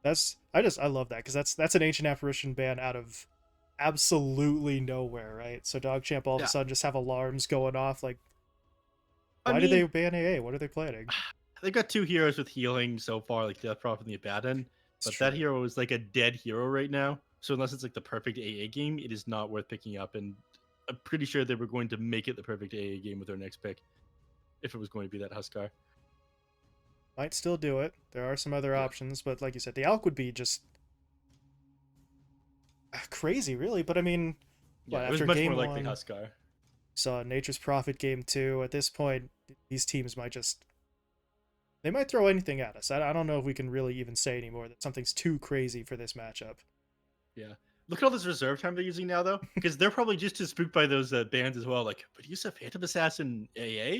I love that because that's an ancient apparition ban out of absolutely nowhere, right? So DogChamp all of a Yeah, sudden just have alarms going off. Like, I why did they mean, ban AA? What are they planning? they've got two heroes with healing so far, like Death Prophet and the Abaddon, It's but that true. hero is like a dead hero right now. So unless it's like the perfect AA game, it is not worth picking up. And I'm pretty sure they were going to make it the perfect AA game with their next pick if it was going to be that Huskar. Might still do it. There are some other Yeah, options, but like you said, the Alk would be just crazy, really. But I mean, yeah, what it was after much more game likely one, Huskar. saw Nature's Prophet game two. At this point, these teams might just they might throw anything at us. I don't know if we can really even say anymore that something's too crazy for this matchup. Yeah. Look at all this reserve time they're using now, though, because they're probably just as spooked by those bans as well. Like, but use a Phantom Assassin AA?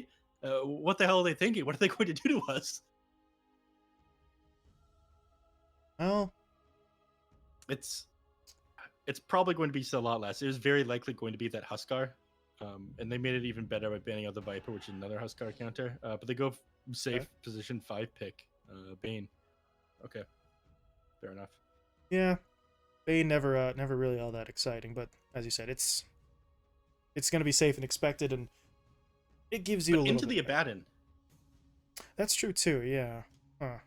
What the hell are they thinking? What are they going to do to us? Well, It's it's probably going to be a lot less. It was very likely going to be that Huskar, and they made it even better by banning out the Viper, which is another Huskar counter. But they go okay. safe position 5 pick Bane. Okay, fair enough. Yeah, Bane never really all that exciting, but as you said, it's gonna be safe and expected, and it gives you But a little into bit the of it. Abaddon, That's true too. Yeah. Huh.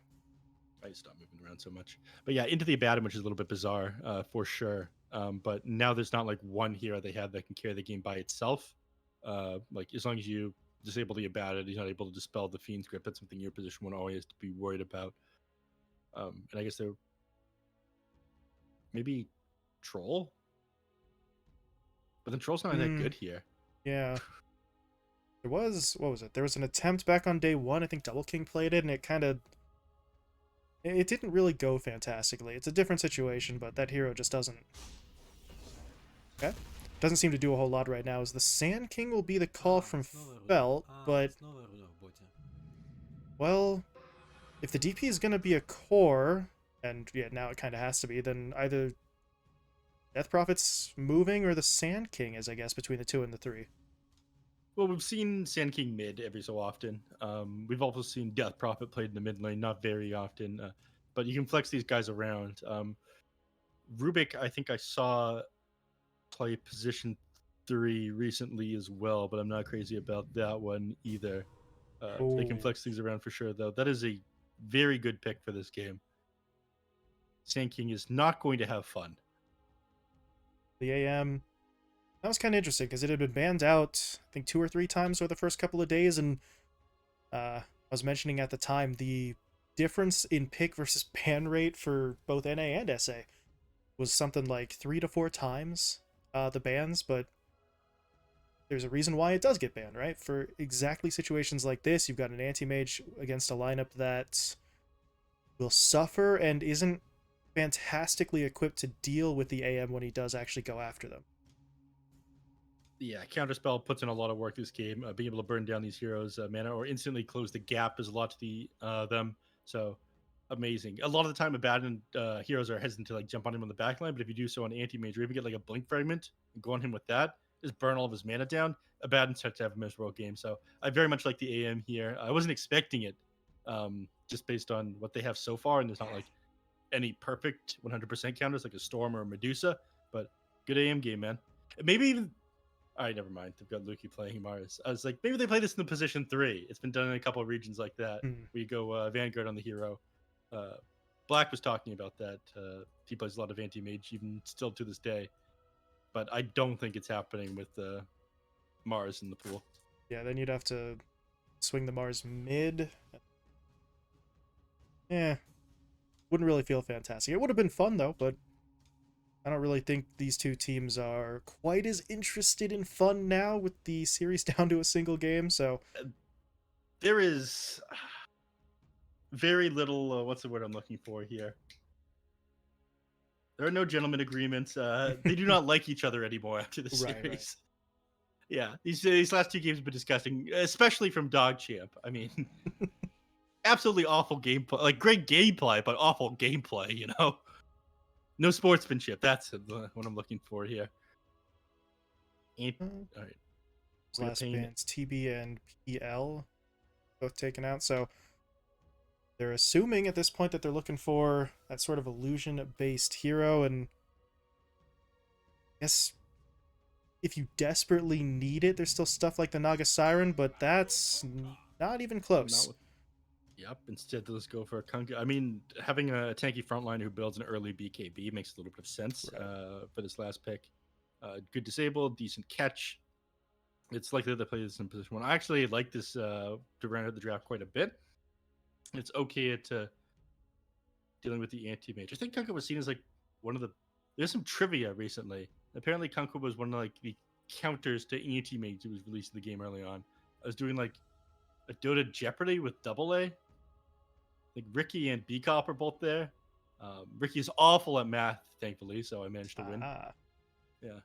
I stop moving around so much. But yeah, into the Abaddon, which is a little bit bizarre for sure. But now there's not like one hero they have that can carry the game by itself. Like as long as you disable the Abaddon, he's not able to dispel the Fiend's grip. That's something your position one always has to be worried about. And I guess they're maybe Troll, but then Troll's not that Hmm. good here. Yeah. There was what was it? There was an attempt back on day one. I think Double King played it, and it didn't really go fantastically. It's a different situation, but that hero just okay doesn't seem to do a whole lot right now. As the Sand King will be the call from Felt, but Знову руно в боті. well, if the DP is gonna be a core, and yeah, now it kind of has to be, then either Death Prophet's moving or the Sand King is, I guess, between the two and the three. Well, we've seen Sand King mid every so often. We've also seen Death Prophet played in the mid lane, not very often, but you can flex these guys around. Rubik, I think I saw play position 3 recently as well, but I'm not crazy about that one either. They can Oh, flex things around for sure, though. That is a very good pick for this game. Sand King is not going to have fun. the AM. That was kind of interesting because it had been banned out, I think, two or three times over the first couple of days, and I was mentioning at the time the difference in pick versus ban rate for both NA and SA was something like 3 to 4 times the bans, but there's a reason why it does get banned, right? For exactly situations like this, you've got an anti-mage against a lineup that will suffer and isn't fantastically equipped to deal with the AM when he does actually go after them. Yeah, Counterspell puts in a lot of work this game. Being able to burn down these heroes' mana or instantly close the gap does a lot to them. So amazing. A lot of the time, abandoned heroes are hesitant to like jump on him on the backline, but if you do so on anti-mage or even get like a blink fragment and go on him with that, just burn all of his mana down. Abandon starts to have a miserable game. So I very much like the AM here. I wasn't expecting it, just based on what they have so far, and there's not like any perfect 100% counters like a Storm or a Medusa, but good AM game, man. Maybe even all right, never mind. They've got Luki playing Mars. I was like, maybe they play this in the position 3. It's been done in a couple of regions like that. Hmm. Where you go Vanguard on the hero. Uh, Black was talking about that. He plays a lot of anti mage, even still to this day. But I don't think it's happening with Mars in the pool. Yeah, then you'd have to swing the Mars mid. Yeah, wouldn't really feel fantastic. It would have been fun though, but I don't really think these two teams are quite as interested in fun now with the series down to a single game. So There is very little. What's the word I'm looking for here? There are no gentleman agreements. They do not like each other anymore after the right. series. Yeah, these last two games have been disgusting, especially from DogChamp. I mean, absolutely awful gameplay, like great gameplay, but awful gameplay. No sportsmanship. That's what I'm looking for here. And, all right, we're gonna Last paint. bans TB and PL both taken out. So They're assuming at this point that they're looking for that sort of illusion-based hero, and I guess if you desperately need it, there's still stuff like the Naga Siren, but that's not even Not close. with. Yep. Instead, let's go for a Kunkka. I mean, having a tanky frontline who builds an early BKB makes a little bit of sense Right. for this last pick. Good disable, decent catch. It's likely that they play this in position one. I actually like this to round out the draft quite a bit. It's okay at dealing with the anti-mage. I think Kunkka was seen as like one of the. There's some trivia recently. Apparently, Kunkka was one of like the counters to anti-mage that was released in the game early on. I was doing like a Dota Jeopardy with Double A. Like Ricky and B-Cop are both there. Ricky is awful at math, thankfully, so I managed to win. Ah. Yeah.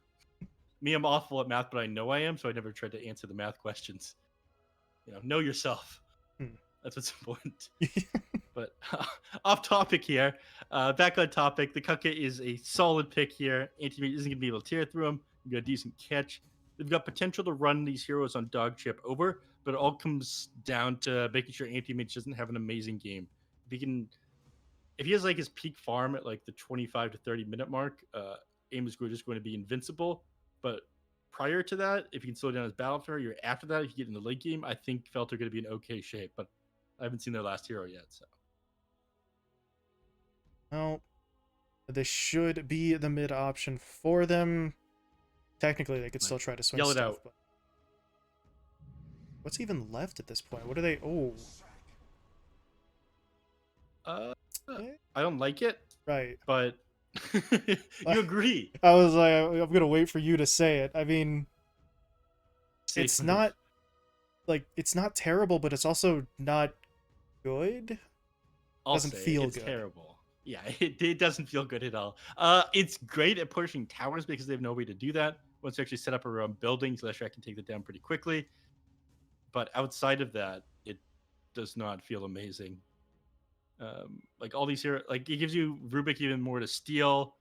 Me, I'm awful at math, but I know I am, so I never tried to answer the math questions. Know yourself. Hmm. That's what's important. But off topic here. Back on topic. The Kunkka is a solid pick here. Anti-mage isn't going to be able to tear through him. You got a decent catch. They've got potential to run these heroes on DogChamp over, but it all comes down to making sure Anti-mage doesn't have an amazing game. If he has like his peak farm at like the 25 to 30 minute mark, Aim is just going to be invincible. But prior to that, if you can slow down his battle for you're after that, if you get in the late game, I think Felt are going to be in okay shape. But I haven't seen their last hero yet, so. Well, this should be the mid option for them. Technically, they could still try to swing Yell it stuff, out. but what's even left at this point? What are they? Oh, Uh, eh, I don't like it, right. but you agree. I was like, I'm gonna wait for you to say it. I mean, Safe it's move. not like it's not terrible, but it's also not good. I'll Doesn't say feel it's good. terrible. Yeah, it doesn't feel good at all. It's great at pushing towers because they have no way to do that. Once you actually set up around buildings, Leshrac can take that down pretty quickly. But outside of that, it does not feel amazing. Like all these here, like it gives you Rubik even more to steal.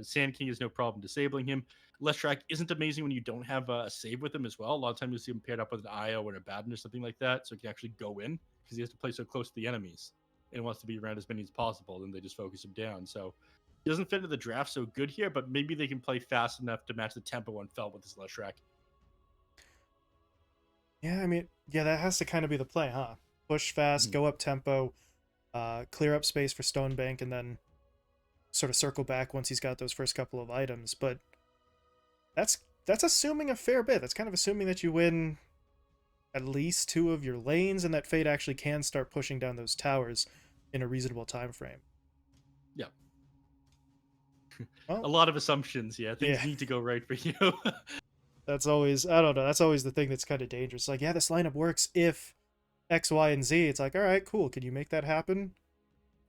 Sand King has no problem disabling him. Leshrac isn't amazing when you don't have a save with him as well. A lot of times you see him paired up with an IO or a Baden or something like that, so he can actually go in because he has to play so close to the enemies and wants to be around as many as possible. Then they just focus him down. So he doesn't fit into the draft so good here, but maybe they can play fast enough to match the tempo on Felt with this Leshrac. Yeah, I mean, yeah, that has to kind of be the play, huh? Push fast, Mm-hmm. go up tempo, clear up space for Stonebank, and then sort of circle back once he's got those first couple of items. But that's assuming a fair bit. That's kind of assuming that you win at least two of your lanes and that Fate actually can start pushing down those towers in a reasonable time frame. Yeah. A Well, lot of assumptions. Yeah, things yeah, need to go right for you. that's always, I don't know, that's always the thing that's kind of dangerous. Like, yeah, this lineup works if X, Y, and Z. It's like, all right, cool. Can you make that happen?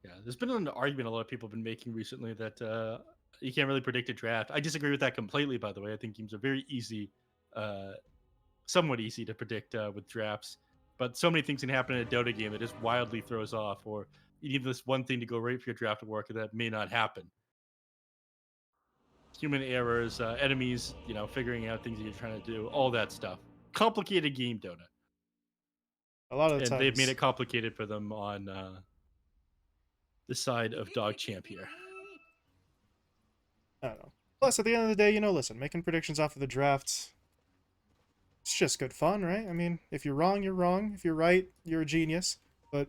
Yeah, there's been an argument a lot of people have been making recently that you can't really predict a draft. I disagree with that completely, by the way. I think games are very easy, uh, somewhat easy to predict with drafts. But so many things can happen in a Dota game that just wildly throws off, or you need this one thing to go right for your draft to work, and that may not happen. Human errors, enemies, figuring out things that you're trying to do, all that stuff. Complicated game, Dota. A lot of the And they've made times, it complicated for them on the side of DogChamp here. I don't know. Plus, at the end of the day, listen, making predictions off of the draft, it's just good fun, right? I mean, if you're wrong, you're wrong. If you're right, you're a genius. But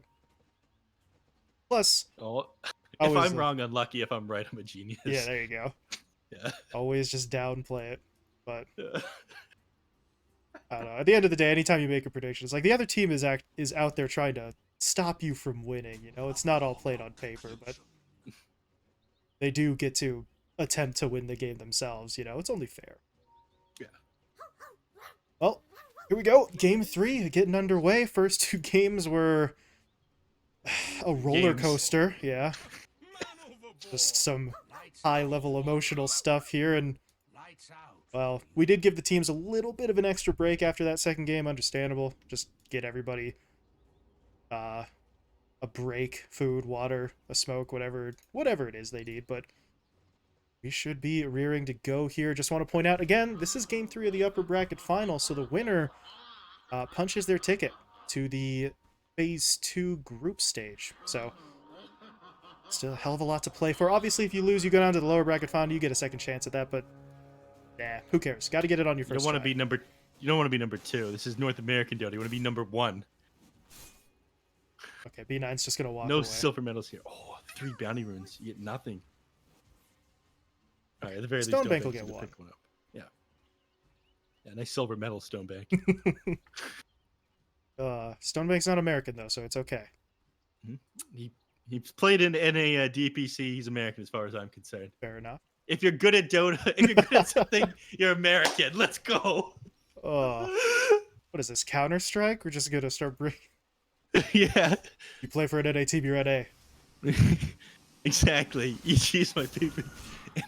plus, Oh, if always I'm like, wrong, unlucky. If I'm right, I'm a yeah, genius. there you go. Yeah. Always just downplay it. But Yeah. I don't know. At the end of the day, anytime you make a prediction, it's like the other team is out there trying to stop you from winning. It's not all played on paper, but they do get to attempt to win the game themselves. It's only fair. Yeah. Well, here we go. Game 3 getting underway. First two games were a roller Games. coaster. Yeah, just some high level emotional stuff here, and well, we did give the teams a little bit of an extra break after that second game. Understandable. Just get everybody uh, a break, food, water, a smoke, whatever it is they need. But we should be rearing to go here. Just want to point out again, this is game 3 of the upper bracket final, so the winner punches their ticket to the Phase 2 group stage. So, still a hell of a lot to play for. Obviously, if you lose, you go down to the lower bracket final, you get a second chance at that, but nah, who cares? Got to get it on your You don't first want to try. be number. You don't want to be number 2. This is North American Dota. You want to be number 1. Okay, B9's just going to walk No away. silver medals here. Oh, 3 bounty runes. You get nothing. All right, at the very least, Stonebank will Stonebank's get gonna one. pick one up. Yeah. Yeah, nice silver medal, Stonebank. Stonebank's not American, though, so it's okay. He's played in NA DPC. He's American, as far as I'm concerned. Fair enough. If you're good at Dota, if you're good at something, you're American. Let's go. What is this, Counter-Strike? We're just going to start bringing... Yeah. You play for an NA team, you're NA. Exactly. EG my favorite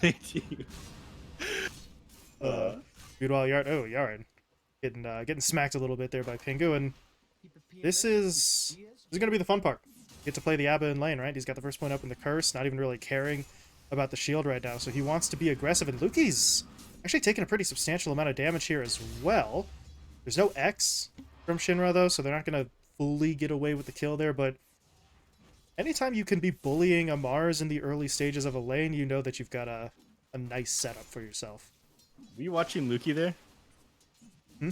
NA team. Meanwhile, Yarn getting smacked a little bit there by Pingu, and this is going to be the fun part. You get to play the Abba in lane, right? He's got the first point up in the curse, not even really caring about the shield right now, so he wants to be aggressive, and Luki's actually taking a pretty substantial amount of damage here as well. There's no X from Shinra, though, so they're not going to fully get away with the kill there, but anytime you can be bullying a Mars in the early stages of a lane, you know that you've got a nice setup for yourself. Were you watching Luki there?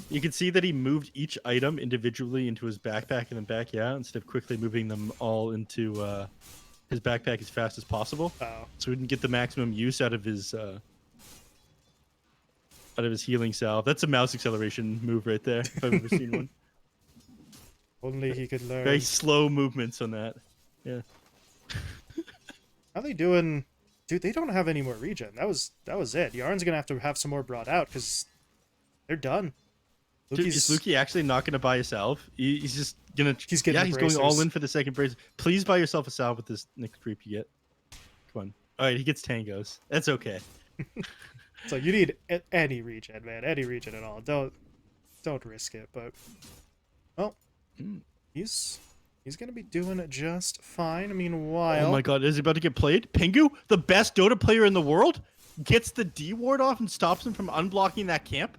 You can see that he moved each item individually into his backpack and then back out instead of quickly moving them all into his backpack as fast as possible. Oh. So we didn't get the maximum use out of his healing salve. That's a mouse acceleration move right there, if I've ever seen one. Only he could learn. Very slow movements on that. Yeah. How are they doing? Dude, they don't have any more regen. That was it. Yarn's gonna have some more brought out because they're done. Dude, is Luki actually not going to buy a salve? He's just going to... He's getting he's going all in for the second brace. Please buy yourself a salve with this next creep you get. Come on. All right, he gets tangos. That's okay. So you need any regen, man. Any regen at all. Don't risk it. But, well, he's going to be doing just fine. Meanwhile... Oh my god, is he about to get played? Pingu, the best Dota player in the world, gets the D ward off and stops him from unblocking that camp?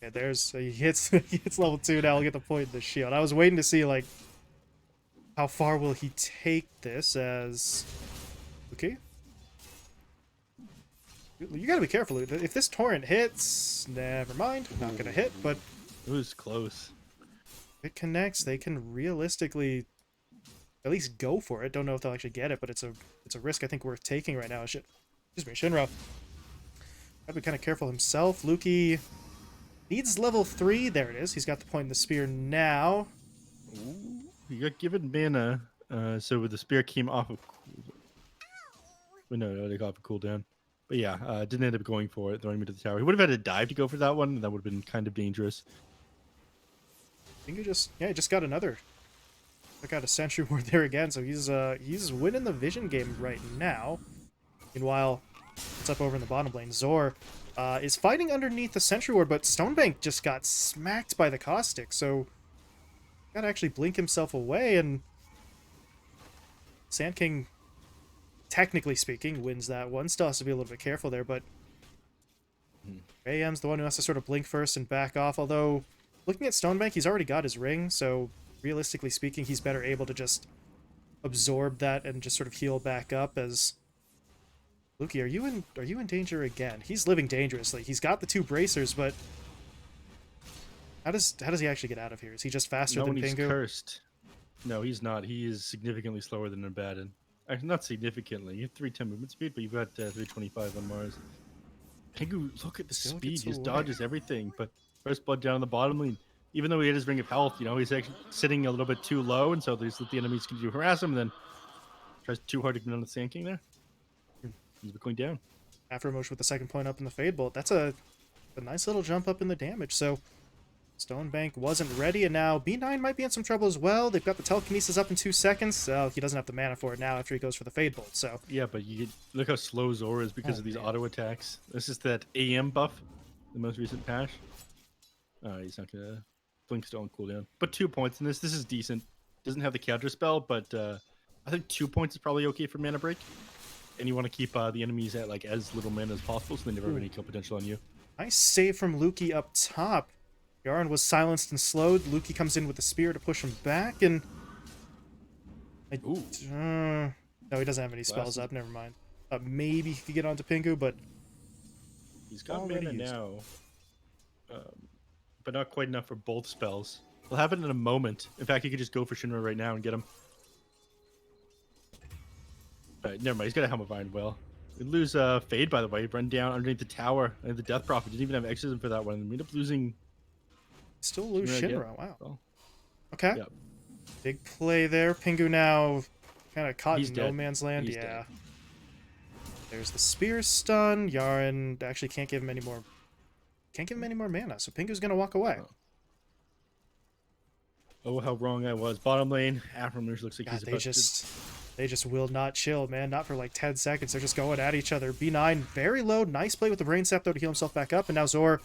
Yeah, he hits level 2 now. He'll get the point in the shield. I was waiting to see, like, how far will he take this as... Okay. You gotta be careful. If this torrent hits, never mind. Not gonna hit, but... It was close. If it connects, they can realistically at least go for it. Don't know if they'll actually get it, but it's a risk I think worth taking right now. Excuse me, Shinra. Gotta be kind of careful himself. Luki... needs level 3. There it is. He's got the point in the spear now. Ooh, he got given mana, so the spear came off of... Well, no, they got off a cooldown. But yeah, didn't end up going for it, throwing me to the tower. He would have had to dive to go for that one, and that would have been kind of dangerous. I think he just got another. I got a sentry ward there again, so he's winning the vision game right now. Meanwhile, it's up over in the bottom lane. Zor is fighting underneath the sentry ward, but Stonebank just got smacked by the caustic, so gotta actually blink himself away, and Sand King, technically speaking, wins that one. Still has to be a little bit careful there, but AM's the one who has to sort of blink first and back off, although looking at Stonebank, he's already got his ring, so realistically speaking, he's better able to just absorb that and just sort of heal back up. As Luki, are you in danger again? He's living dangerously. He's got the 2 bracers, but how does he actually get out of here? Is he just faster than He's Pingu? cursed. No, he's not. He is significantly slower than Abaddon. Actually, not significantly. You have 310 movement speed, but you've got 325 on Mars. Pingu, look at the Still speed. gets He just away. dodges everything. But first blood down on the bottom lane. Even though he had his ring of health, he's actually sitting a little bit too low, and so the enemies can harass him, and then tries too hard to get on the Sand King there. He's going down. After Emotion with the second point up in the Fade Bolt. That's a nice little jump up in the damage. So Stonebank wasn't ready, and now B9 might be in some trouble as well. They've got the telekinesis up in 2 seconds. So he doesn't have the mana for it now after he goes for the Fade Bolt. So Yeah, but look how slow Zora is because of these auto attacks. This is that AM buff, the most recent patch. He's not gonna blink still on cooldown, but 2 points in this. This is decent. Doesn't have the counter spell, but I think 2 points is probably okay for mana break. And you want to keep the enemies at as little mana as possible, so they never have any kill potential on you. nice save from Luki up top. Yarn was silenced and slowed. Luki comes in with the spear to push him back, and Ooh, no, he doesn't have any spells blasted. up. Never mind. Maybe he could get onto Pingu, but He's got already mana used it. now, but not quite enough for both spells. We'll have it in a moment. In fact, you could just go for Shinra right now and get him. Never mind. He's got a Helm of Iron Will. We lose Fade, by the way. Run down underneath the tower. And the Death Prophet didn't even have exorcism for that one. We end up losing Still lose Shinra again. Shinra. Wow. Well, Okay. yeah. Big play there. Pingu now kind of caught He's in dead. no man's land. He's Yeah. dead. There's the spear stun. Yaren actually can't give him any more. Can't give him any more mana. So Pingu's gonna walk away. Oh, how wrong I was. Bottom lane. Afromers looks like God, he's about to... they just will not chill, man. Not for like 10 seconds. They're just going at each other. B9 very low. Nice play with the Brain Sap though to heal himself back up. And now Zor,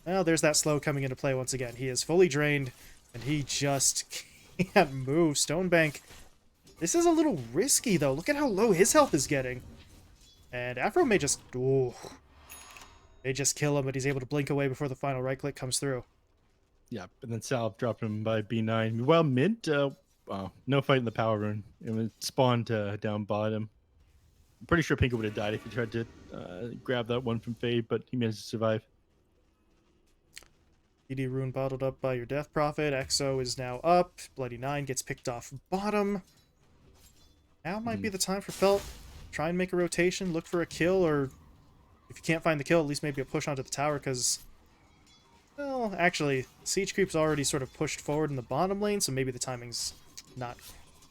well, there's that slow coming into play once again. He is fully drained and he just can't move. Stonebank. This is a little risky though. Look at how low his health is getting. And Afro may just... Ooh, they just kill him, but he's able to blink away before the final right click comes through. Yeah, and then Salve dropped him by B9. Well, mid, wow, no fight in the power rune. It was spawned down bottom. I'm pretty sure Pinko would have died if he tried to grab that one from Fade, but he managed to survive. ED rune bottled up by your Death Prophet. Exo is now up. Bloody 9 gets picked off bottom. Now might be the time for Felt. Try and make a rotation, look for a kill, or if you can't find the kill, at least maybe a push onto the tower, because, well, actually, Siege Creep's already sort of pushed forward in the bottom lane, so maybe the timing's not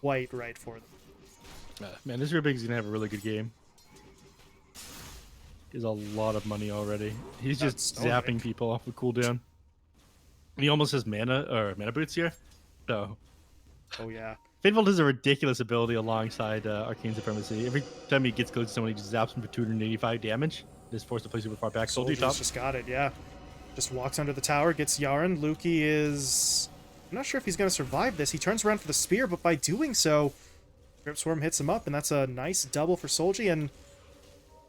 quite right for them. Man, this Rubik's going to have a really good game. He has a lot of money already. He's just zapping people off the cooldown. He almost has mana boots here, so... Oh, yeah. Fateful has a ridiculous ability alongside Arcane Supremacy. Every time he gets close to someone, he just zaps him for 285 damage. Just forced to play super far back. Soldier top. Just got it, yeah. Just walks under the tower, gets Yaren. Luki is... I'm not sure if he's going to survive this. He turns around for the spear, but by doing so, Grip Swarm hits him up, and that's a nice double for Solji, and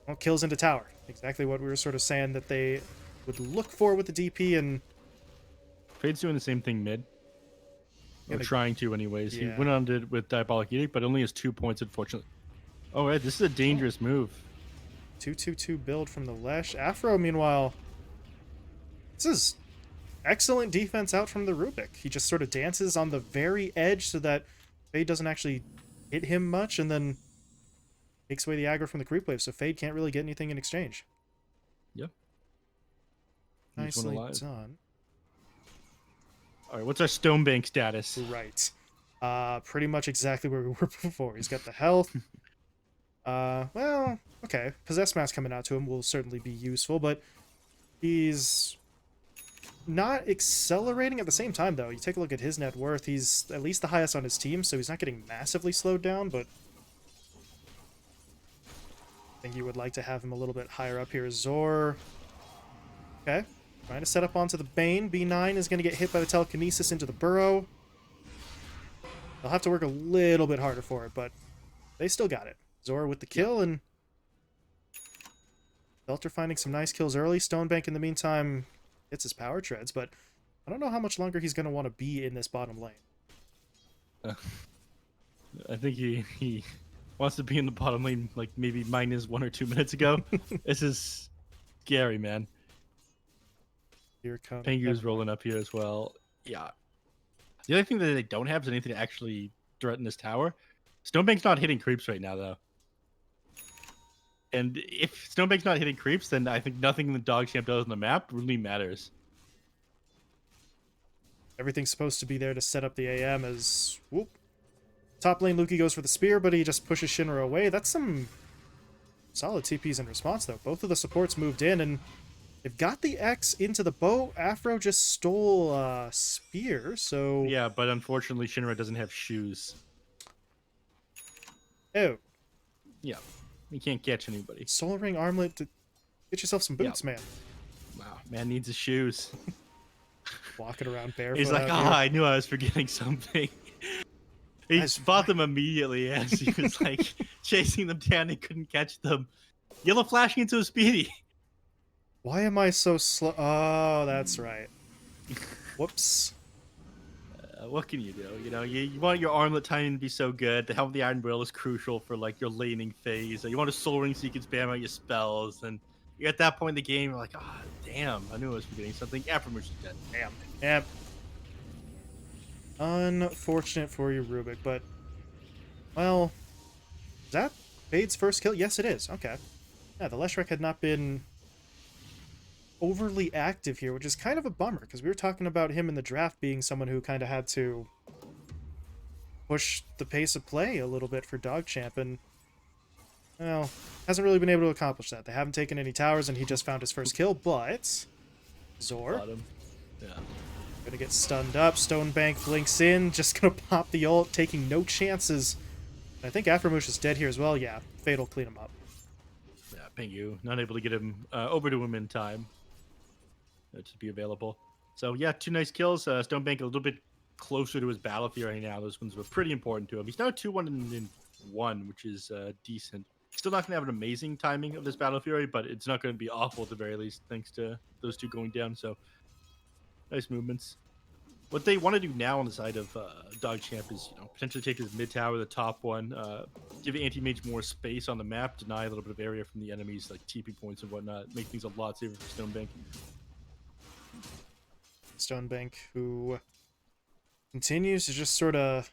well, kills into tower. Exactly what we were sort of saying that they would look for with the DP, and... Fade's doing the same thing mid. Or trying to, anyways. Yeah. He went on to with Diabolic Edict, but only has 2 points, unfortunately. Oh, right. This is a dangerous move. 2-2-2 build from the Lesh. Afro, meanwhile, this is excellent defense out from the Rubik. He just sort of dances on the very edge so that Fade doesn't actually hit him much, and then takes away the aggro from the creep wave, so Fade can't really get anything in exchange. Yep. Nicely done. All right, what's our Stonebank status? Right. Pretty much exactly where we were before. He's got the health. Well, okay. Possess Mask coming out to him will certainly be useful, but he's not accelerating at the same time, though. You take a look at his net worth. He's at least the highest on his team, so he's not getting massively slowed down, but I think you would like to have him a little bit higher up here. Zor. Okay. Trying to set up onto the Bane. B9 is going to get hit by the telekinesis into the burrow. They'll have to work a little bit harder for it, but they still got it. Zor with the kill, and Belter finding some nice kills early. Stonebank, in the meantime, gets his power treads, but I don't know how much longer he's going to want to be in this bottom lane. I think he wants to be in the bottom lane like maybe minus 1 or 2 minutes ago. This is scary, man. Here comes Pengu's rolling up here as well. Yeah. The other thing that they don't have is anything to actually threaten this tower. Stonebank's not hitting creeps right now, though. And if Stonebank's not hitting creeps, then I think nothing the DogChamp does on the map really matters. Everything's supposed to be there to set up the AM as... Whoop. Top lane, Luki goes for the spear, but he just pushes Shinra away. That's some solid TPs in response, though. Both of the supports moved in, and they've got the X into the bow. Afro just stole a spear, so... Yeah, but unfortunately, Shinra doesn't have shoes. Oh. Yeah, he can't catch anybody. Soul Ring Armlet, to get yourself some boots, man. Wow, man needs his shoes. Walking around barefoot. He's like, I knew I was forgetting something. He bought them immediately as he was like chasing them down. He couldn't catch them. Yellow flashing into a speedy. Why am I so slow? Oh, that's right. Whoops. What can you do? You know, you want your armlet timing to be so good. The Helm of the Iron Will is crucial for like your laning phase. You want a Soul Ring so you can spam out your spells. And you're at that point in the game, you're like, ah, damn, I knew I was forgetting something. Affirmation is dead. Damn. Yep. Unfortunate for you, Rubik, but well, is that Fade's first kill? Yes, it is. Okay. Yeah, the Leshrac had not been overly active here, which is kind of a bummer, because we were talking about him in the draft being someone who kind of had to push the pace of play a little bit for DogChamp, and, well, hasn't really been able to accomplish that. They haven't taken any towers, and he just found his first kill, but Zor Bottom. Yeah. gonna get stunned up. Stonebank blinks in, just gonna pop the ult, taking no chances. I think Aframush is dead here as well. Yeah, Fade will clean him up. Yeah, Pingu. Not able to get him over to him in time. To be available. So yeah, 2 nice kills. Stonebank a little bit closer to his battle theory now. Those ones were pretty important to him. He's now 2-1 in 1, which is decent. Still not going to have an amazing timing of this battle fury, but it's not going to be awful at the very least, thanks to those 2 going down. So nice movements. What they want to do now on the side of DogChamp is, potentially take his mid tower, the top one, give anti-mage more space on the map, deny a little bit of area from the enemies, like TP points and whatnot, make things a lot safer for Stonebank. Stonebank, who continues to just sort of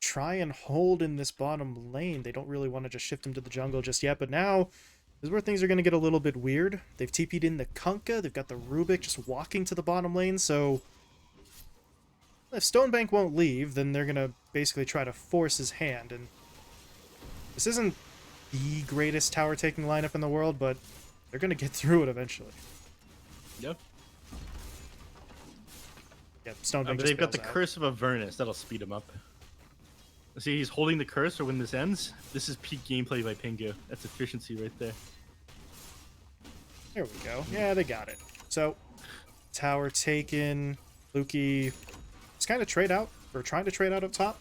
try and hold in this bottom lane. They don't really want to just shift him to the jungle just yet, but now this is where things are going to get a little bit weird. They've TP'd in the Kunkka, they've got the Rubik just walking to the bottom lane, so if Stonebank won't leave, then they're going to basically try to force his hand, and this isn't the greatest tower-taking lineup in the world, but they're going to get through it eventually. Yep. Yep, Stonebank But just they've got the bails out. Curse of Avernus. That'll speed him up. See, he's holding the curse, or when this ends, this is peak gameplay by Pingu. That's efficiency right there. There we go. Yeah, they got it. So, tower taken. Lukey is kind of trade out, or trying to trade out up top.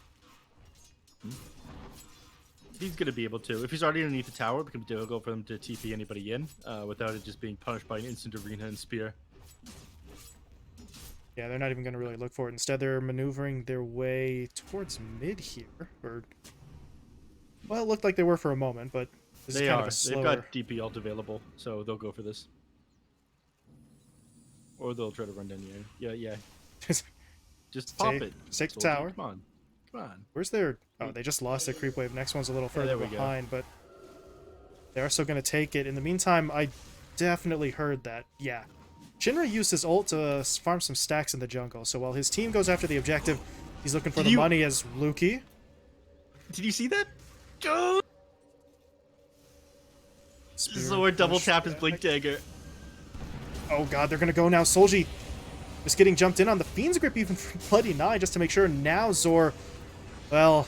He's going to be able to. If he's already underneath the tower, it becomes difficult for them to TP anybody in without it just being punished by an instant arena and spear. Yeah, they're not even going to really look for it. Instead, they're maneuvering their way towards mid here. Or, well, it looked like they were for a moment, but this They is kind are. of a slower... They've got DP ult available, so they'll go for this. Or they'll try to run down the air. Yeah. Just pop it. Take the Soldier. tower. Come on. Where's their... Oh, they just lost their creep wave. Next one's a little further there we go. behind, but they are still going to take it. In the meantime, I definitely heard that. Yeah. Shinra used his ult to farm some stacks in the jungle, so while his team goes after the objective, he's looking for the money as Lukey. Did you see that? Go! Spirit Zord double push tapped his back. Blink Dagger. Oh god, they're gonna go now. Solji just getting jumped in on the Fiend's Grip even from Bloody Nine just to make sure. Now Zor, well,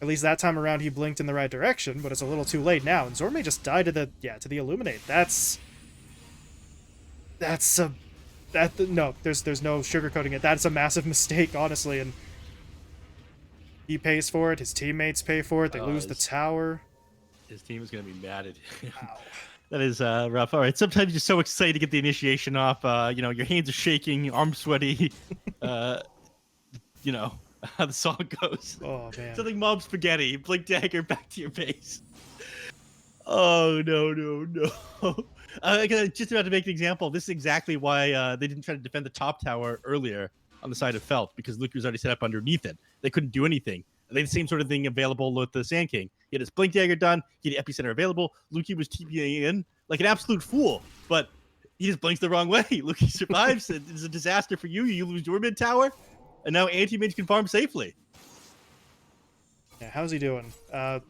at least that time around he blinked in the right direction, but it's a little too late now, and Zor may just die to the Illuminate. No, there's no sugarcoating it. That's a massive mistake, honestly, and he pays for it. His teammates pay for it. They lose the tower. His team is going to be mad at him. Wow. That is rough. All right, sometimes you're so excited to get the initiation off. Your hands are shaking, arms sweaty. How the song goes. Oh, man. Something Mob Spaghetti, Blink Dagger, back to your base. Oh, no. I'm just about to make an example. This is exactly why they didn't try to defend the top tower earlier on the side of Felt, because Luke was already set up underneath it. They couldn't do anything. They had the same sort of thing available with the Sand King. He had his Blink Dagger done. He had Epicenter available. Lukey was TPing in like an absolute fool, but he just blinks the wrong way. Lukey survives. It's a disaster for you. You lose your mid tower, and now anti-mage can farm safely. Yeah, how's he doing? The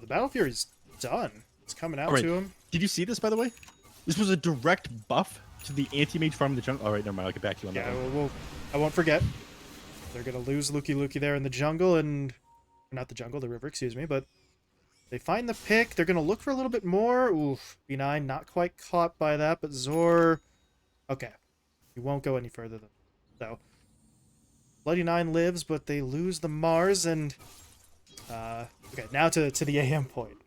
Battle Fury's done. It's coming out to him. Did you see this, by the way? This was a direct buff to the anti-mage farm in the jungle. All right, never mind. I'll get back to you on that one. I won't forget. They're going to lose Lukey there in the jungle, and... Not the jungle, the river, excuse me, but... They find the pick. They're going to look for a little bit more. Oof. B9 not quite caught by that, but Zor... Okay. He won't go any further than... So... Bloody Nine lives, but they lose the Mars, and... Okay, now to the AM point.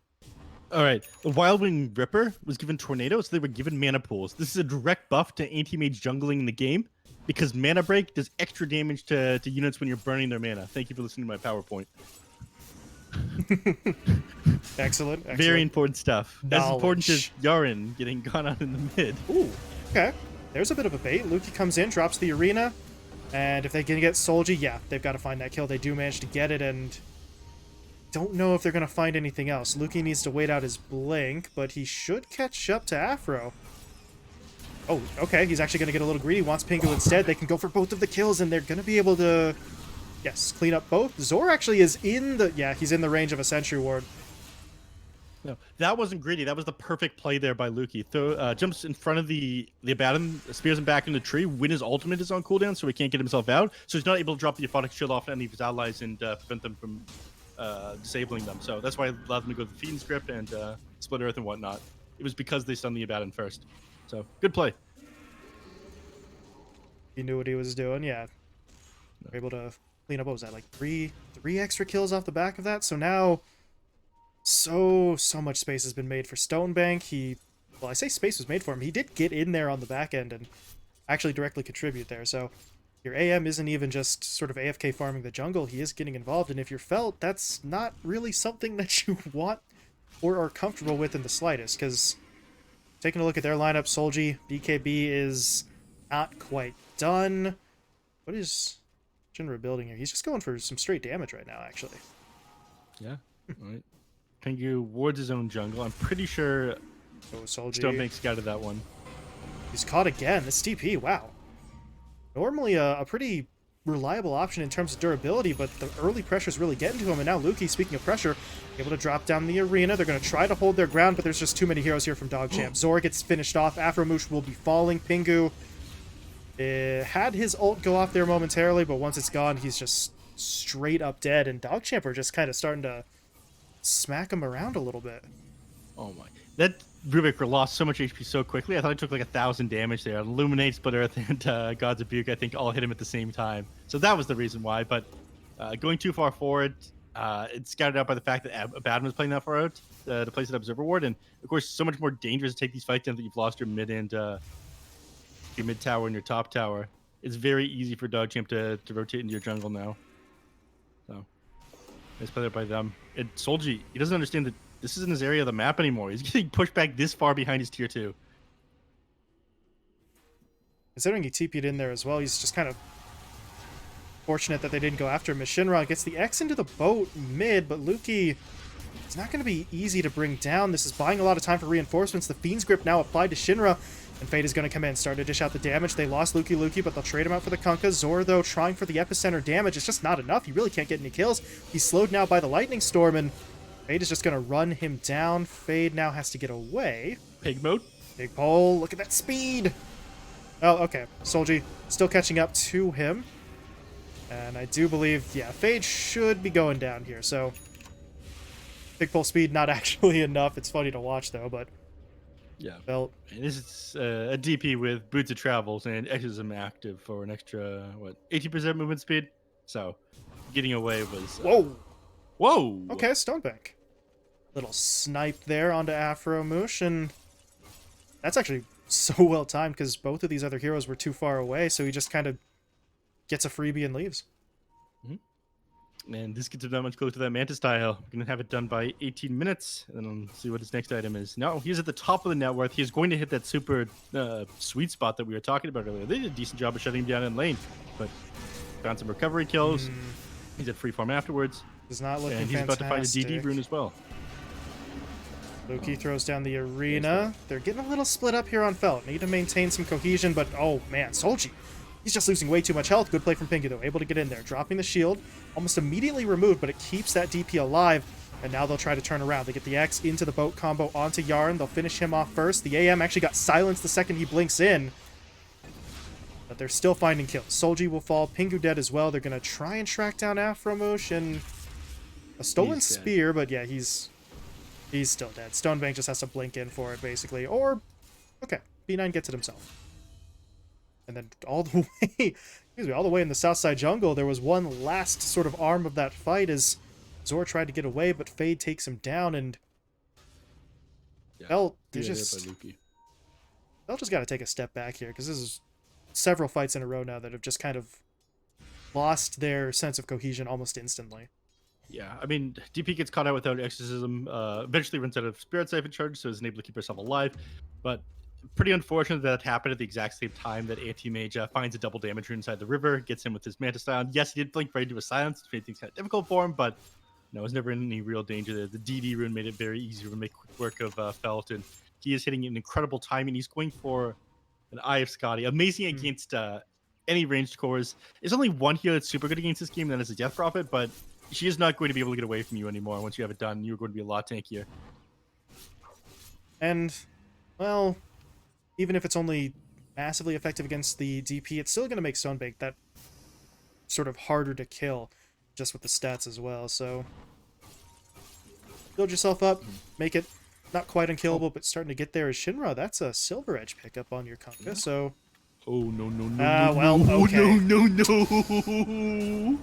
All right. The Wild Wing Ripper was given Tornado, so they were given Mana Pools. This is a direct buff to anti-mage jungling in the game because Mana Break does extra damage to units when you're burning their mana. Thank you for listening to my PowerPoint. Excellent. Very important stuff. As important as Knowledge. Yaren getting gone out in the mid. Ooh, okay. There's a bit of a bait. Luki comes in, drops the arena, and if they can get Solji, yeah, they've got to find that kill. They do manage to get it, and don't know if they're going to find anything else. Luki needs to wait out his blink, but he should catch up to Afro. Oh, okay, he's actually going to get a little greedy. Wants Pingu instead. They can go for both of the kills, and they're going to be able to, yes, clean up both. Zor actually is in the, yeah, he's in the range of a Sentry Ward. No, that wasn't greedy. That was the perfect play there by Luki. Jumps in front of the Abaddon, spears him back in the tree when his ultimate is on cooldown, so he can't get himself out. So he's not able to drop the Aphotic Shield off any of his allies and prevent them from disabling them. So that's why I allowed them to go to the Fiend script and Split Earth and whatnot. It was because they stunned the Abaddon first. So good play. He knew what he was doing, yeah. We're able to clean up, what was that, like three extra kills off the back of that? So now, so much space has been made for Stonebank. Well, I say space was made for him. He did get in there on the back end and actually directly contribute there. So your AM isn't even just sort of AFK farming the jungle. He is getting involved, and if you're Felt, that's not really something that you want or are comfortable with in the slightest, because taking a look at their lineup, Solji, BKB is not quite done. What is Shinra building here? He's just going for some straight damage right now, actually. Yeah. All right. Pingu wards his own jungle. I'm pretty sure Oh, Solji. Stonebank scouted that one. He's caught again. This TP, wow. Normally a pretty reliable option in terms of durability, but the early pressure's really getting to him, and now Luki, speaking of pressure, able to drop down the arena. They're going to try to hold their ground, but there's just too many heroes here from DogChamp. Zor gets finished off. Afromoosh will be falling. Pingu had his ult go off there momentarily, but once it's gone, he's just straight up dead, and DogChamp are just kind of starting to smack him around a little bit. Oh my. That Rubiker lost so much HP so quickly. I thought it took like 1,000 damage there. Illuminate, Split Earth, and God's Rebuke, I think, all hit him at the same time. So that was the reason why. But going too far forward, it's scouted out by the fact that Abaddon was playing that far out to place an Observer Ward. And, of course, so much more dangerous to take these fights now that you've lost your mid and your mid tower and your top tower. It's very easy for DogChamp to rotate into your jungle now. So, nice play there by them. And Solji, he doesn't understand that this isn't his area of the map anymore. He's getting pushed back this far behind his tier 2. Considering he TP'd in there as well, he's just kind of fortunate that they didn't go after him. Shinra gets the X into the boat mid, but Luki, it's not going to be easy to bring down. This is buying a lot of time for reinforcements. The Fiend's Grip now applied to Shinra, and Fate is going to come in, start to dish out the damage. They lost Luki, but they'll trade him out for the Kunkka. Zor, though, trying for the epicenter damage. It's just not enough. He really can't get any kills. He's slowed now by the Lightning Storm, and Fade is just going to run him down. Fade now has to get away. Pig mode. Big pole. Look at that speed. Oh, okay. Solji still catching up to him. And I do believe, yeah, Fade should be going down here. So, big pole speed, not actually enough. It's funny to watch, though, but Yeah. Felt. And this is a DP with Boots of Travels and Exorcism active for an extra, 80% movement speed? So, getting away was... Whoa! Whoa! Okay, Stonebank. Little snipe there onto Afromoosh, and that's actually so well timed because both of these other heroes were too far away, so he just kind of gets a freebie and leaves. And this gets him that much closer to that Mantis tile. We're going to have it done by 18 minutes, and then we'll see what his next item is. No, he's at the top of the net worth. He's going to hit that super sweet spot that we were talking about earlier. They did a decent job of shutting him down in lane, but found some recovery kills. He's at free farm afterwards. Does not look and he's about to find a DD rune as well. Luki throws down the arena. They're getting a little split up here on Felt. Need to maintain some cohesion, but oh man, Solji. He's just losing way too much health. Good play from Pinky, though. Able to get in there. Dropping the shield. Almost immediately removed, but it keeps that DP alive. And now they'll try to turn around. They get the X into the boat combo onto Yarn. They'll finish him off first. The AM actually got silenced the second he blinks in. But they're still finding kills. Solji will fall. Pingu dead as well. They're going to try and track down Afromoosh and a stolen spear, but yeah, he's still dead. Stonebank just has to blink in for it, basically. Or, okay, B9 gets it himself. And then all the way, excuse me, all the way in the south side jungle, there was one last sort of arm of that fight as Zor tried to get away, but Fade takes him down, and Yeah. Felt they Good idea by just Lukey. Felt just got to take a step back here because this is several fights in a row now that have just kind of lost their sense of cohesion almost instantly. Yeah, I mean, DP gets caught out without exorcism. Eventually runs out of spirit siphon charge, so isn't able to keep herself alive. But pretty unfortunate that happened at the exact same time that Anti-Mage finds a double damage rune inside the river, gets him with his Manta Style. Yes, he did blink right into a silence, which made things kind of difficult for him, but no, was never in any real danger there. The DD rune made it very easy to make quick work of Felt, and he is hitting an incredible timing. He's going for an Eye of Scotty. Amazing against any ranged cores. There's only one hero that's super good against this game, and that is a Death Prophet, but she is not going to be able to get away from you anymore. Once you have it done, you're going to be a lot tankier. And, well, even if it's only massively effective against the DP, it's still going to make Stonebank that sort of harder to kill, just with the stats as well. So, build yourself up, make it not quite unkillable, but starting to get there is Shinra. That's a Silver Edge pickup on your Kunkka, so... Oh, no, well, no, okay. no.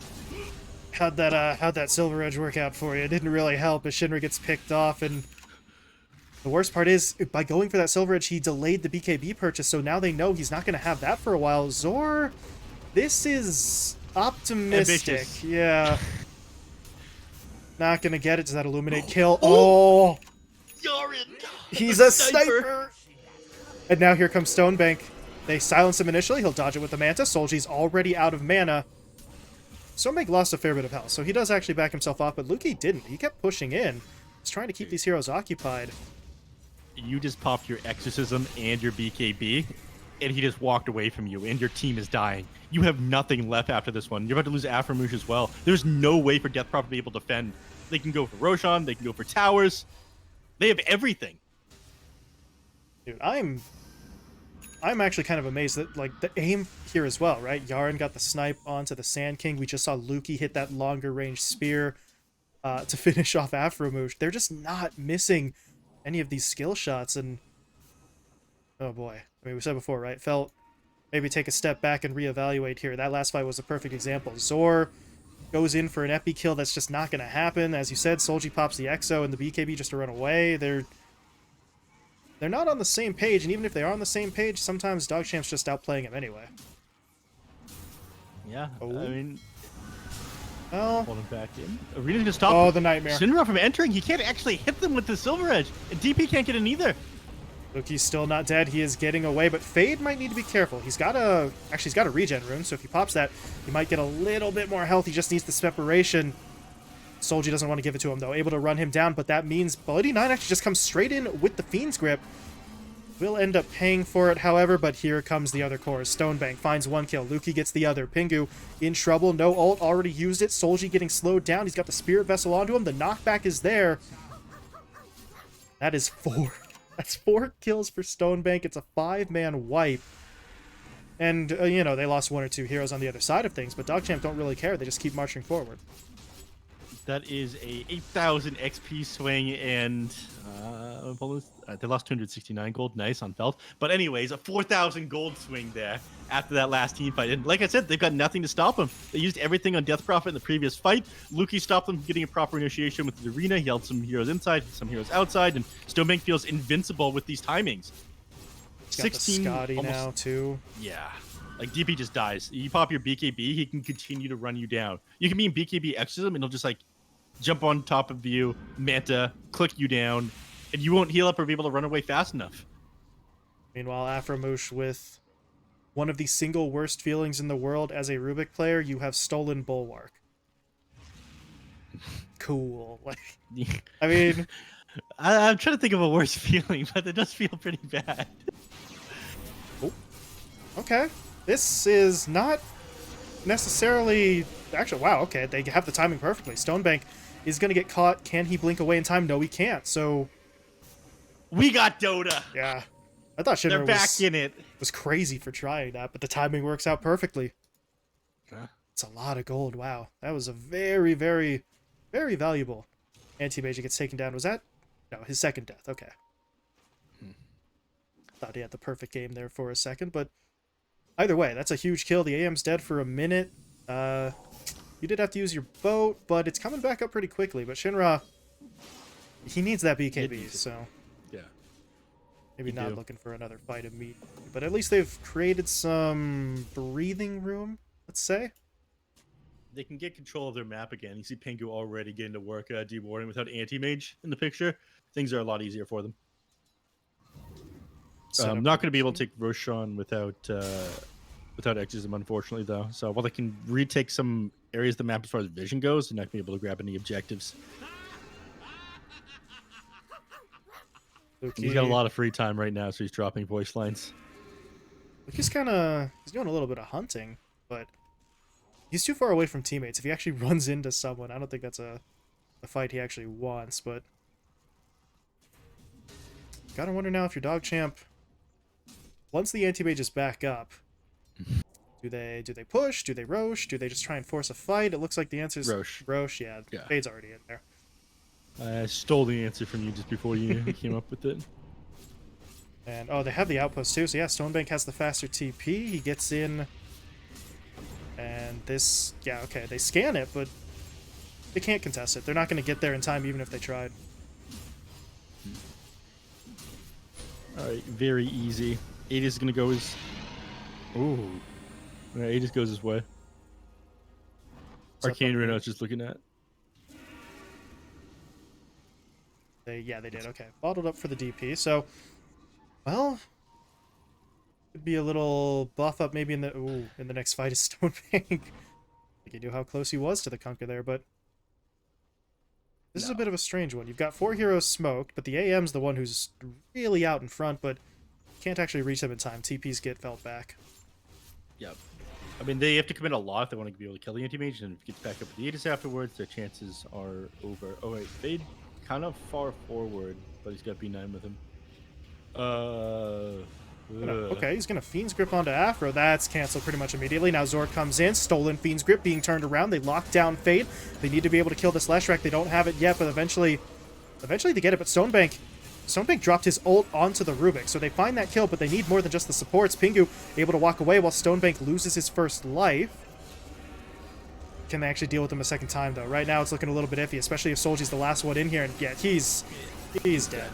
How'd that Silver Edge work out for you? It didn't really help as Shinra gets picked off, and the worst part is, by going for that Silver Edge, he delayed the BKB purchase, so now they know he's not going to have that for a while. Zor, this is optimistic. Ambitious. Yeah. Not going to get it. Does that Illuminate kill? Oh! Yorin! He's a sniper! And now here comes Stonebank. They silence him initially. He'll dodge it with the Manta. Solji's already out of mana. Stonebank lost a fair bit of health, so he does actually back himself off, but Lukey didn't. He kept pushing in. He's trying to keep these heroes occupied. You just popped your Exorcism and your BKB, and he just walked away from you, and your team is dying. You have nothing left after this one. You're about to lose Aframouche as well. There's no way for Death Prophet to be able to defend. They can go for Roshan, they can go for towers. They have everything. Dude, I'm actually kind of amazed that, like, the aim here as well, right? Yaren got the snipe onto the Sand King. We just saw Lukey hit that longer range spear to finish off Aframouche. They're just not missing any of these skill shots, and oh boy. I mean, we said before, right? Felt maybe take a step back and reevaluate here. That last fight was a perfect example. Zor goes in for an epi kill that's just not going to happen. As you said, Solji pops the Exo and the BKB just to run away. They're not on the same page, and even if they are on the same page, sometimes DogChamp's just outplaying him anyway. Yeah, Oh. I mean, Oh, hold him back in. Arena's gonna stop oh, the nightmare. Shinra from entering. He can't actually hit them with the Silver Edge, and DP can't get in either. Lukey's still not dead. He is getting away, but Fade might need to be careful. He's got a regen rune, so if he pops that, he might get a little bit more health. He just needs the separation. Solji doesn't want to give it to him, though. Able to run him down, but that means Bloody 9 actually just comes straight in with the Fiend's Grip. Will end up paying for it, however, but here comes the other core. Stonebank finds one kill. Lukey gets the other. Pingu in trouble. No ult. Already used it. Solji getting slowed down. He's got the Spirit Vessel onto him. The knockback is there. That is 4. That's 4 kills for Stonebank. It's a 5-man wipe. And, you know, they lost 1 or 2 heroes on the other side of things, but DogChamp don't really care. They just keep marching forward. That is a 8,000 XP swing, and they lost 269 gold. Nice on Felt. But anyways, a 4,000 gold swing there after that last team fight. And like I said, they've got nothing to stop them. They used everything on Death Prophet in the previous fight. Lukey stopped them from getting a proper initiation with the arena. He held some heroes inside, some heroes outside, and Stonebank feels invincible with these timings. He's got 16 the Scotty almost, now, too. Yeah. Like, DP just dies. You pop your BKB, he can continue to run you down. You can be in BKB Exorcism, and he'll just, like, jump on top of you, Manta, click you down, and you won't heal up or be able to run away fast enough. Meanwhile, Aframouche, with one of the single worst feelings in the world as a Rubik player, you have stolen Bulwark. Cool. Like, I mean... I'm trying to think of a worse feeling, but it does feel pretty bad. Oh. Okay. This is not necessarily... Actually, wow, okay, they have the timing perfectly. Stonebank is going to get caught. Can he blink away in time? No, he can't, so... We got Dota! Yeah. I thought Shinra They're back in it. was crazy for trying that, but the timing works out perfectly. Huh? It's a lot of gold, wow. That was a very, very, very valuable. Anti-Mage gets taken down. Was that... No, his second death, okay. Thought he had the perfect game there for a second, but... Either way, that's a huge kill. The AM's dead for a minute. You did have to use your boat, but it's coming back up pretty quickly. But Shinra, he needs that BKB, so... Yeah. Maybe You not do. looking for another fight immediately, but at least they've created some breathing room, let's say. They can get control of their map again. You see Pingu already getting to work dewarding without anti-mage in the picture. Things are a lot easier for them. Set up Not going to be able to rotation. take Roshan without Exorcism, unfortunately, though. So while they can retake some areas of the map as far as vision goes, they're not going to be able to grab any objectives. He's got a Luki. lot of free time right now, so he's dropping voice lines. Luki's he's doing a little bit of hunting, but he's too far away from teammates. If he actually runs into someone, I don't think that's a fight he actually wants, but gotta wonder now if your DogChamp, once the anti-mage is back up, do they push? Do they Roche? Do they just try and force a fight? It looks like the answer is Roche. Roche, yeah. Yeah. Fade's already in there. I stole the answer from you just before you came up with it. And, oh, they have the outpost too, so yeah, Stonebank has the faster TP. He gets in, and this, yeah, okay, they scan it, but they can't contest it. They're not going to get there in time even if they tried. All right, very easy. Aegis is going to go his... Ooh. Yeah, Aegis goes his way. Arcane right now is just looking at. Yeah, they did. Okay, bottled up for the DP. So, well, could be a little buff up maybe in the next fight is Stonebank. I think he knew how close he was to the Kunkka there, but this is a bit of a strange one. You've got 4 heroes smoked, but the AM's the one who's really out in front, but can't actually reach them in time. TPs get felt back. Yep. I mean, they have to commit a lot if they want to be able to kill the anti-mage, and if it gets back up with the Aegis afterwards, their chances are over. Oh, wait, Fade kind of far forward, but he's got B9 with him. Okay, he's gonna Fiend's Grip onto Afro. That's canceled pretty much immediately. Now Zor comes in, stolen Fiend's Grip, being turned around. They lock down Fade. They need to be able to kill this Leshrac. They don't have it yet, but eventually they get it. But Stonebank dropped his ult onto the Rubik, so they find that kill, but they need more than just the supports. Pingu able to walk away while Stonebank loses his first life. Can they actually deal with him a second time, though? Right now, it's looking a little bit iffy, especially if Solji's the last one in here, and yeah, he's dead.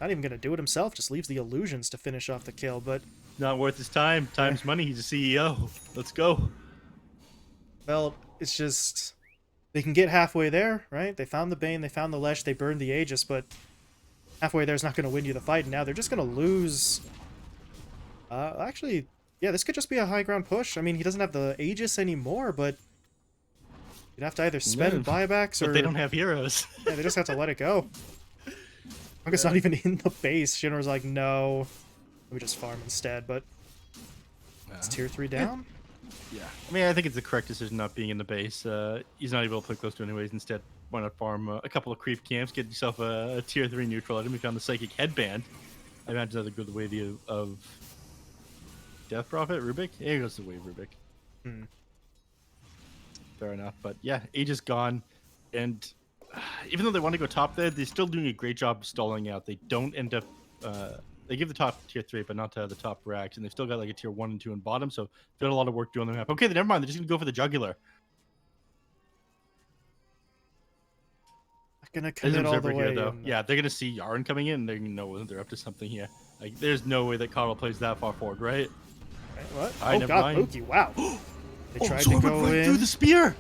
Not even going to do it himself, just leaves the illusions to finish off the kill, but... Not worth his time. Time's money. He's a CEO. Let's go. Well, it's just... They can get halfway there, right? They found the Bane, they found the Lesh, they burned the Aegis, but halfway there is not going to win you the fight, and now they're just going to lose... actually, yeah, this could just be a high ground push. I mean, he doesn't have the Aegis anymore, but you'd have to either spend buybacks or... But they don't have heroes. Yeah, they just have to let it go. It's not even in the base. Shinra's like, no, let me just farm instead, but it's tier 3 down? Yeah. I mean, I think it's the correct decision not being in the base. He's not able to play close to anyways. Instead, why not farm a couple of creep camps, get yourself a tier 3 neutral item. We found the Psychic Headband. I imagine that'll go the way of Death Prophet, Rubik? Yeah, it goes the way of Rubik. Fair enough. But yeah, Aegis gone. And even though they want to go top there, they're still doing a great job stalling out. They don't end up... they give the top tier 3, but not to the top racks, and they've still got like a tier 1 and 2 in bottom, so they've got a lot of work doing on the map. Okay, never mind. They're just going to go for the jugular. Not going to commit all the way here, though. in. Yeah, they're going to see Yarn coming in, and they're going to know they're up to something here. Like, there's no way that Carl plays that far forward, right? Right, what? Oh, God, Loki, wow. They tried to go right in. through the spear!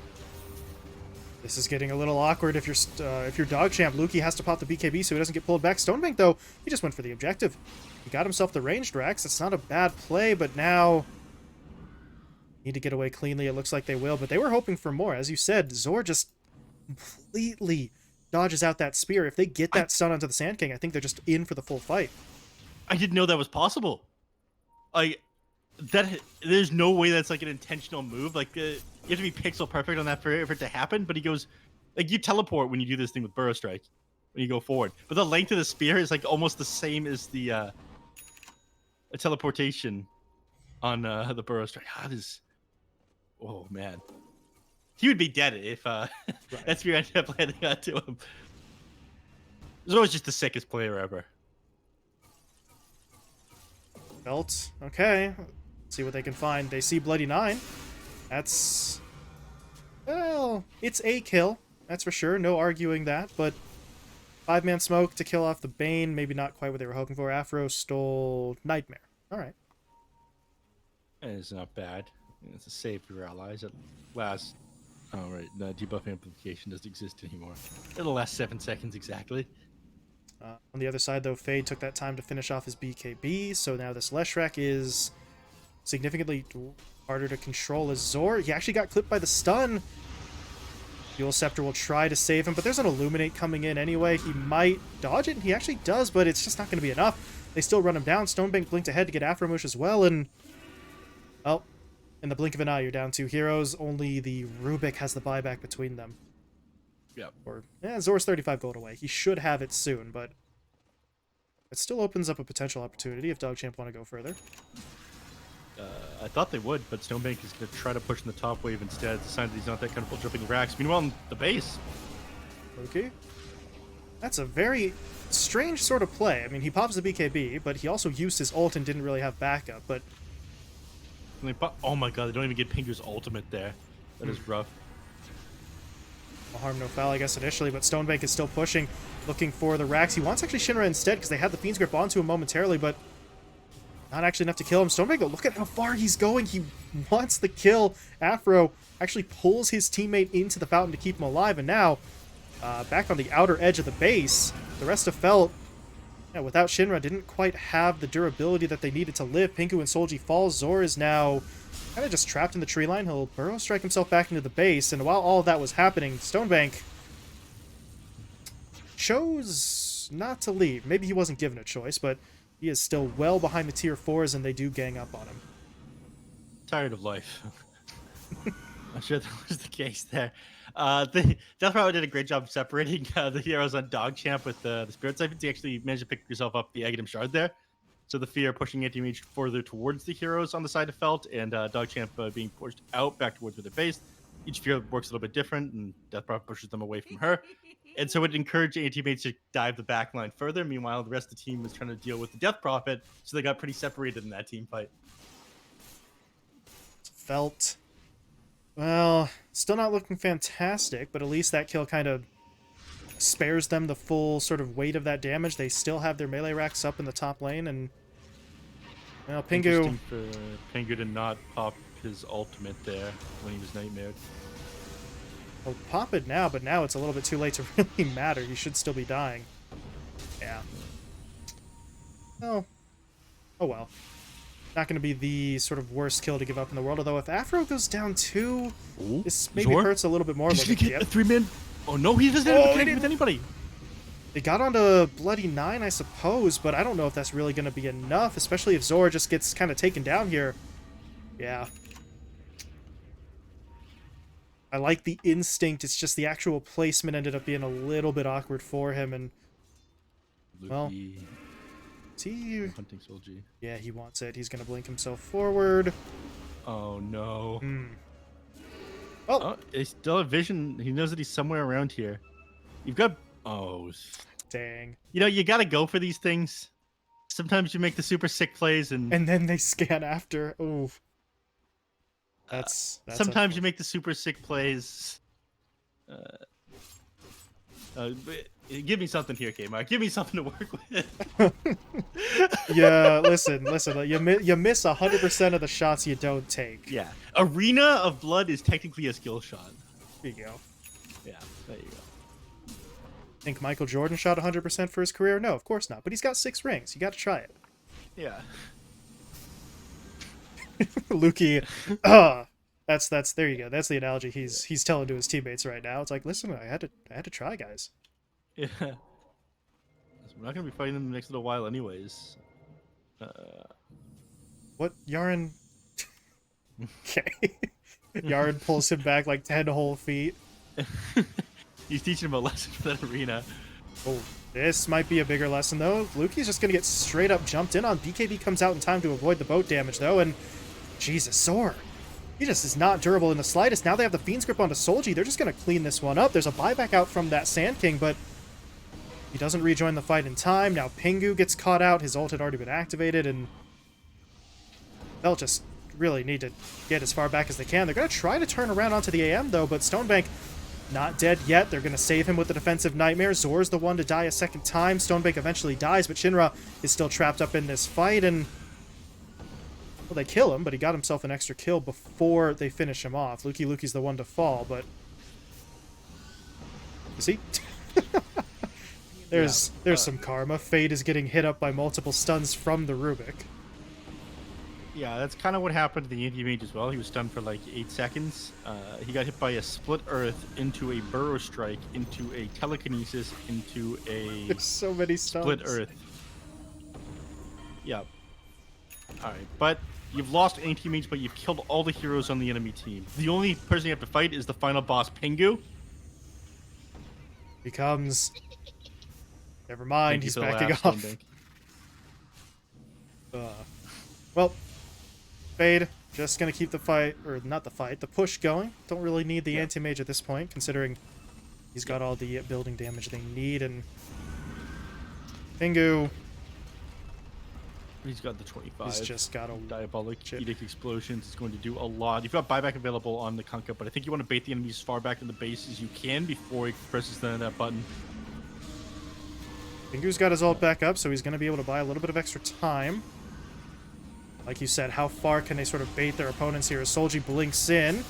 This is getting a little awkward if you're DogChamp. Luki has to pop the BKB so he doesn't get pulled back. Stonebank, though, he just went for the objective. He got himself the ranged Rax. It's not a bad play, but now need to get away cleanly. It looks like they will, but they were hoping for more. As you said, Zor just completely dodges out that spear. If they get that stun onto the Sand King, I think they're just in for the full fight. I didn't know that was possible. There's no way that's like an intentional move. Like, you have to be pixel perfect on that for it to happen. But he goes, like, you teleport when you do this thing with Burrow Strike when you go forward. But the length of the spear is like almost the same as the teleportation on the Burrow Strike. Oh man, he would be dead if that spear ended up landing onto him. Zor's just the sickest player ever. Belt. Okay. See what they can find. They see Bloody 9. That's... Well, it's a kill. That's for sure. No arguing that. But 5-man smoke to kill off the Bane. Maybe not quite what they were hoping for. Afro stole Nightmare. All right. It's not bad. It's a save for your allies at last. Oh, right. The debuff amplification doesn't exist anymore. It'll last 7 seconds exactly. On the other side, though, Fade took that time to finish off his BKB, so now this Leshrac is significantly harder to control as Zor. He actually got clipped by the stun. Dual Scepter will try to save him, but there's an Illuminate coming in anyway. He might dodge it, and he actually does, but it's just not going to be enough. They still run him down. Stonebank blinked ahead to get Afromush as well, and... well, in the blink of an eye, you're down 2 heroes. Only the Rubik has the buyback between them. Yep. Or, Zor's 35 gold away. He should have it soon, but it still opens up a potential opportunity if DogChamp want to go further. I thought they would, but Stonebank is going to try to push in the top wave instead. It's a sign that he's not that comfortable jumping racks. Meanwhile, in the base. Okay. That's a very strange sort of play. I mean, he pops the BKB, but he also used his ult and didn't really have backup, but... oh my god, they don't even get Pingu's ultimate there. That is rough. No harm, no foul, I guess, initially, but Stonebank is still pushing, looking for the racks. He wants actually Shinra instead, because they had the Fiend's Grip onto him momentarily, but not actually enough to kill him. Stonebank, look at how far he's going. He wants the kill. Afro actually pulls his teammate into the fountain to keep him alive, and now, back on the outer edge of the base, the rest of Felt, without Shinra, didn't quite have the durability that they needed to live. Pinku and Solji fall. Zor is now kind of just trapped in the tree line. He'll burrow strike himself back into the base, and while all of that was happening, Stonebank chose not to leave. Maybe he wasn't given a choice, but he is still well behind the tier 4s, and they do gang up on him. Tired of life. I'm sure that was the case there. The Death Row did a great job separating the heroes on DogChamp with the Spirit Siphons. He actually managed to pick yourself up the Aghanim Shard there. So the Fear pushing anti-mage further towards the heroes on the side of Felt, and DogChamp being pushed out back towards where they're based. Each Fear works a little bit different, and Death Row pushes them away from her. And so it encouraged anti-mages to dive the back line further. Meanwhile, the rest of the team was trying to deal with the Death Prophet, so they got pretty separated in that team fight. Felt, well, still not looking fantastic, but at least that kill kind of spares them the full sort of weight of that damage. They still have their melee racks up in the top lane, and well, Pingu... Interesting for Pingu to not pop his ultimate there when he was nightmared. Well, pop it now, but now it's a little bit too late to really matter. He should still be dying. Yeah. Oh. Oh well. Not going to be the sort of worst kill to give up in the world, although if Afro goes down 2, this maybe Zor? hurts a little bit more. He's going to get a 3-man... Oh no, he doesn't have to connect with anybody. They got onto Bloody 9, I suppose, but I don't know if that's really going to be enough, especially if Zor just gets kind of taken down here. Yeah. I like the instinct, it's just the actual placement ended up being a little bit awkward for him, and... well... is he... hunting Solji. Yeah, he wants it. He's going to blink himself forward. Oh no. Oh, he still have vision. He knows that he's somewhere around here. You've got... oh. dang. You know, you gotta go for these things. Sometimes you make the super sick plays and... and then they scan after. Ooh. That's sometimes you make the super sick plays. Give me something here, Kmart. Give me something to work with. Yeah, listen. You miss 100% of the shots you don't take. Yeah. Arena of Blood is technically a skill shot. There you go. Yeah, there you go. Think Michael Jordan shot 100% for his career? No, of course not. But he's got 6 rings. You got to try it. Yeah. Lukey, that's there you go. That's the analogy he's telling to his teammates right now. It's like, listen, I had to try, guys. Yeah. We're not gonna be fighting them the next little while, anyways. What Yaren? Okay. Yaren pulls him back like 10 whole feet. He's teaching him a lesson for that arena. Oh, this might be a bigger lesson though. Lukey's just gonna get straight up jumped in on. BKB comes out in time to avoid the boat damage though, and Jesus, Zor. He just is not durable in the slightest. Now they have the Fiend's Grip onto Solji. They're just gonna clean this one up. There's a buyback out from that Sand King, but he doesn't rejoin the fight in time. Now Pingu gets caught out. His ult had already been activated, and they'll just really need to get as far back as they can. They're going to try to turn around onto the AM, though, but Stonebank not dead yet. They're going to save him with the defensive nightmare. Zor's the one to die a second time. Stonebank eventually dies, but Shinra is still trapped up in this fight, and well, they kill him, but he got himself an extra kill before they finish him off. Luki's the one to fall, but you see? There's some karma. Fade is getting hit up by multiple stuns from the Rubik. Yeah, that's kind of what happened to the anti-mage as well. He was stunned for like 8 seconds. He got hit by a split earth into a burrow strike, into a telekinesis, into a There's so many stuns. split earth. Yeah. All right, but you've lost anti-mage, but you've killed all the heroes on the enemy team. The only person you have to fight is the final boss, Pingu. Becomes... Never mind, he's Thank you for the backing laugh, off. Stonebank. Well, Fade, just going to keep the fight, or not the fight, the push going. Don't really need the anti-mage at this point, considering he's got all the building damage they need, and Pingu... He's got the 25. He's just got a Diabolic chip. Edict Explosions is going to do a lot. You've got buyback available on the Kunkka, but I think you want to bait the enemy as far back in the base as you can before he presses that button. Pingu's got his ult back up, so he's going to be able to buy a little bit of extra time. Like you said, how far can they sort of bait their opponents here? As Solji blinks in,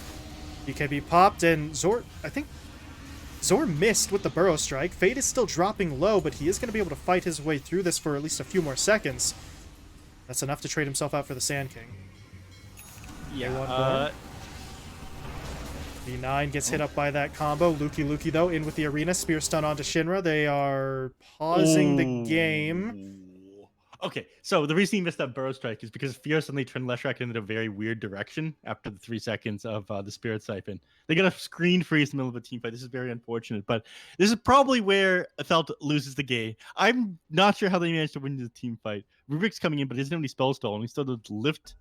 BKB popped, and Zor, I think Zor missed with the Burrow Strike. Fade is still dropping low, but he is going to be able to fight his way through this for at least a few more seconds. That's enough to trade himself out for the Sand King. Yeah. V9 gets hit up by that combo. Luki, though, in with the arena. Spear stun onto Shinra. They are pausing the game. Okay, so the reason he missed that Burrow Strike is because Fear suddenly turned Leshrac in a very weird direction after the 3 seconds of the Spirit Siphon. They got a screen freeze in the middle of a team fight. This is very unfortunate, but this is probably where Felt loses the game. I'm not sure how they managed to win the team fight. Rubik's coming in, but he doesn't have any spell stall, and he still does lift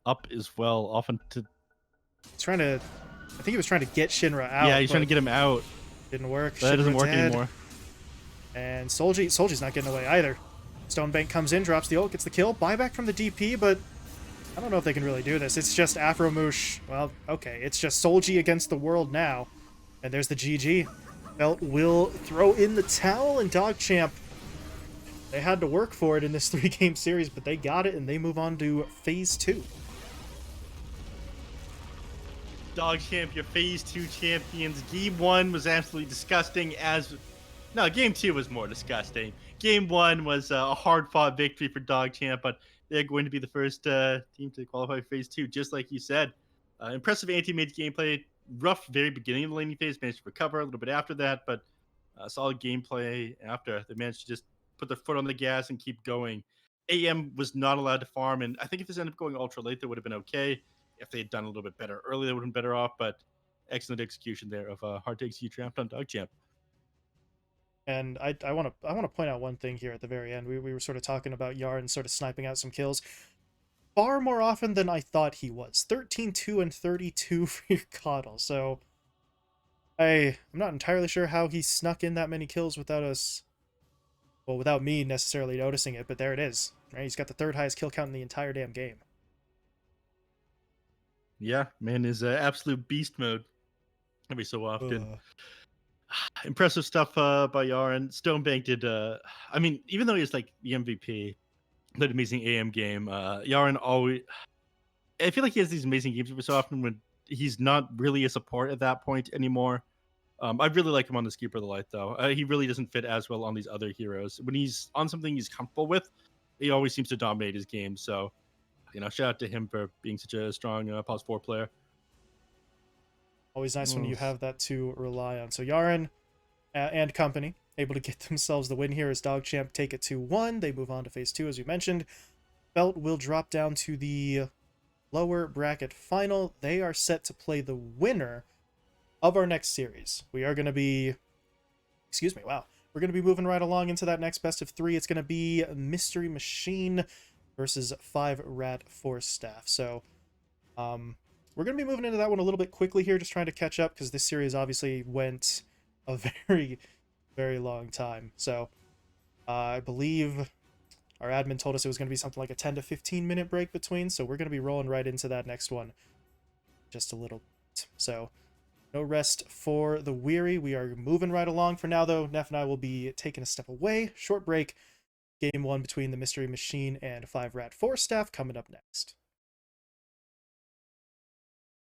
up as well, often to... Trying to... I think he was trying to get Shinra out. Yeah, he's trying to get him out. Didn't work. But that doesn't work dead. anymore. And Solji's not getting away either. Stonebank comes in, drops the ult, gets the kill. Buyback from the DP, but I don't know if they can really do this. It's just Afromoosh. Well, okay. It's just Solji against the world now. And there's the GG. Felt will throw in the towel, and DogChamp, they had to work for it in this 3-game series, but they got it, and they move on to Phase 2. DogChamp, your Phase 2 champions. Game 1 was absolutely disgusting as... No, Game 2 was more disgusting. Game 1 was a hard-fought victory for DogChamp, but they're going to be the first team to qualify for Phase 2, just like you said. Impressive anti-mage gameplay. Rough very beginning of the laning phase. Managed to recover a little bit after that, but solid gameplay after. They managed to just put their foot on the gas and keep going. AM was not allowed to farm, and I think if this ended up going ultra late, that would have been okay. If they had done a little bit better early, they would have been better off, but excellent execution there of hard to execute tramp on DogChamp. And I want to point out one thing here at the very end. We were sort of talking about Yarn sort of sniping out some kills far more often than I thought he was. 13-2 and 32 for your Coddle. So I'm not entirely sure how he snuck in that many kills without us, well, without me necessarily noticing it, but there it is. Right? He's got the 3rd highest kill count in the entire damn game. Yeah, man is absolute beast mode every so often. Impressive stuff by Yaren. Stonebank did, I mean, even though he's like the MVP, that amazing AM game, Yaren always, I feel like he has these amazing games every so often when he's not really a support at that point anymore. I really like him on the Keeper of the Light, though. He really doesn't fit as well on these other heroes. When he's on something he's comfortable with, he always seems to dominate his game. So, you know, shout out to him for being such a strong pause 4 player. Always nice when you have that to rely on. So Yaren and company able to get themselves the win here as DogChamp take it 2-1. They move on to Phase 2, as you mentioned. Felt will drop down to the lower bracket final. They are set to play the winner of our next series. We are going to be... Excuse me, wow. We're going to be moving right along into that next best of 3. It's going to be Mystery Machine versus 5 Rat Force Staff. So, we're going to be moving into that one a little bit quickly here, just trying to catch up, because this series obviously went a very, very long time. So, I believe our admin told us it was going to be something like a 10 to 15 minute break between, so we're going to be rolling right into that next one just a little bit. So, No rest for the weary. We are moving right along for now, though. Neff and I will be taking a step away. Short break. Game 1 between the Mystery Machine and 5 Rat 4 staff coming up next.